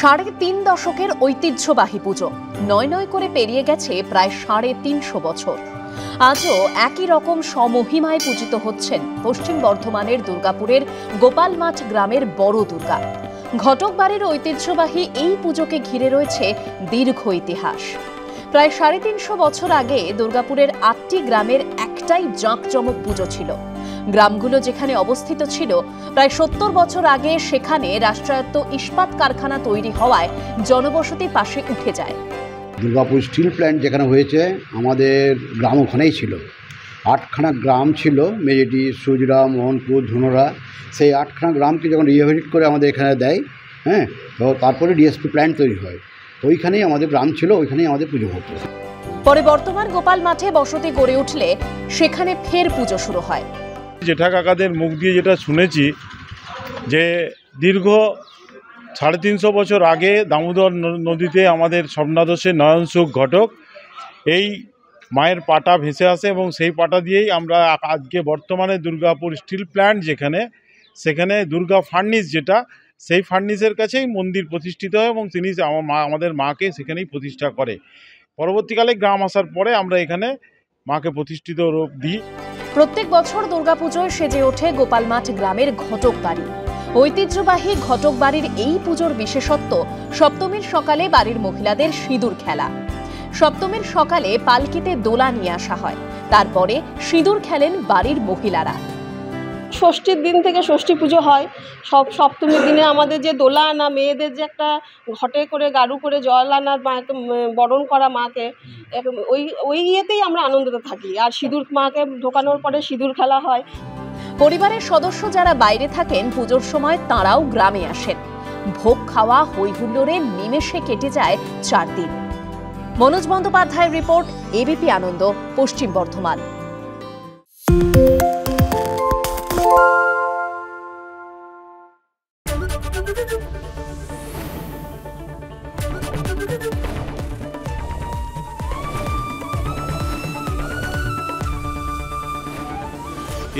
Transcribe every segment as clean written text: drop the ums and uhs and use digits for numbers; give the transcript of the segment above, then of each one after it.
৩.৫ দশকের ঐতিহ্যবাহী পুজো নয় নয় করে পেরিয়ে গেছে প্রায় ৩৫০ বছর। আজও একই রকম সমহিমায় পূজিত হচ্ছেন পশ্চিম বর্ধমানের দুর্গাপুরের গোপালমাঠ গ্রামের বড় দুর্গা। ঘটক বাড়ির ঐতিহ্যবাহী এই পুজোকে ঘিরে রয়েছে দীর্ঘ ইতিহাস। প্রায় ৩৫০ বছর আগে দুর্গাপুরের ৮টি গ্রামের একটাই জাঁকজমক পুজো ছিল। গ্রামগুলো যেখানে অবস্থিত ছিল, প্রায় ৭০ বছর আগে সেখানে রাষ্ট্রায়ত্ত ইস্পাত কারখানা তৈরি হওয়ায় জনবসতি পাশে উঠে যায়। দুর্গাপুর স্টিল প্ল্যান্ট যেখানে হয়েছে, আমাদের গ্রাম ওখানেই ছিল। ৮খানা গ্রাম ছিল, মেজেটি, সুজরা, মোহনপুর, ধুনরা। সেই ৮খানা গ্রামকে যখন রিহ্যাবিলিট করে আমাদের এখানে দেয়, তো তারপরে ডিএসপি প্ল্যান্ট তৈরি হয়। ওইখানেই আমাদের গ্রাম ছিল, ওইখানেই আমাদের পুজো হতো। পরে বর্তমান গোপাল মাঠে বসতি গড়ে উঠলে সেখানে ফের পুজো শুরু হয়। জেঠা কাকাদের মুখ দিয়ে যেটা শুনেছি যে দীর্ঘ ৩৫০ বছর আগে দামোদর নদীতে আমাদের স্বপ্নাদর্শের নয়নসুখ ঘটক এই মায়ের পাটা ভেসে আসে এবং সেই পাটা দিয়েই আমরা আজকে বর্তমানে দুর্গাপুর স্টিল প্ল্যান্ট সেখানে দুর্গা ফার্নিস, যেটা সেই ফার্নিসের কাছেই মন্দির প্রতিষ্ঠিত হয় এবং তিনি আমাদের মাকে সেখানেই প্রতিষ্ঠা করে। পরবর্তীকালে গ্রাম আসার পরে আমরা এখানে মাকে প্রতিষ্ঠিত রূপ দিই। প্রত্যেক বছর দুর্গাপুজোয় সেজে ওঠে গোপালমাঠ গ্রামের ঘটক বাড়ি। ঐতিহ্যবাহী ঘটক বাড়ির এই পুজোর বিশেষত্ব সপ্তমীর সকালে বাড়ির মহিলাদের সিঁদুর খেলা। সপ্তমীর সকালে পালকিতে দোলা নিয়ে আসা হয়, তারপরে সিঁদুর খেলেন বাড়ির মহিলারা। ষষ্ঠীর দিন থেকে ষষ্ঠী পুজো হয়। সপ্তমীর দিনে আমাদের যে দোলা আনা, মেয়েদের যে একটা ঘটে করে গাড়ু করে জল আনা, মাকে বরণ করা মাকে, ওই ইয়েতেই আমরা আনন্দতে থাকি। আর সিঁদুর মাকে ঢোকানোর পরে সিঁদুর খেলা হয়। পরিবারের সদস্য যারা বাইরে থাকেন, পুজোর সময় তাঁরাও গ্রামে আসেন। ভোগ খাওয়া হই হুল্লোড়ে নিমেষে কেটে যায় 4 দিন। মনোজ বন্দ্যোপাধ্যায়ের রিপোর্ট, এবিপি আনন্দ, পশ্চিম বর্ধমান।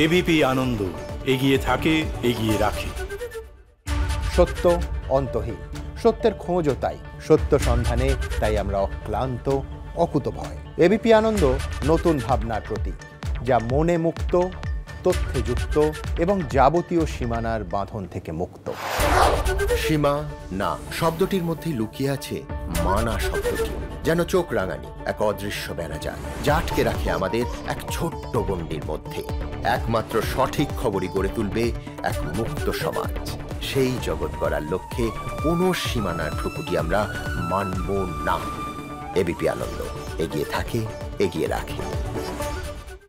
এবিপি আনন্দ, এগিয়ে থাকে, এগিয়ে রাখে। সত্য অন্তহীন, সত্যের খোঁজও তাই। সত্য সন্ধানে তাই আমরা অক্লান্ত, অকুতভয়। এবিপি আনন্দ নতুন ভাবনার প্রতীক, যা মনে মুক্ত, তথ্যে যুক্ত এবং যাবতীয় সীমানার বাঁধন থেকে মুক্ত। সীমা না শব্দটির মধ্যেই লুকিয়ে আছে মানা শব্দটি, যেন চোখ রাঙানি এক অদৃশ্য বেড়াজাল, যা আটকে রাখে আমাদের এক ছোট্ট গণ্ডির মধ্যে। একমাত্র সঠিক খবরই গড়ে তুলবে এক মুক্ত সমাজ। সেই জগৎ গড়ার লক্ষ্যে কোনো সীমানার ঠুকুটি আমরা মানব না। এবিপি আনন্দ, এগিয়ে থাকে, এগিয়ে রাখে।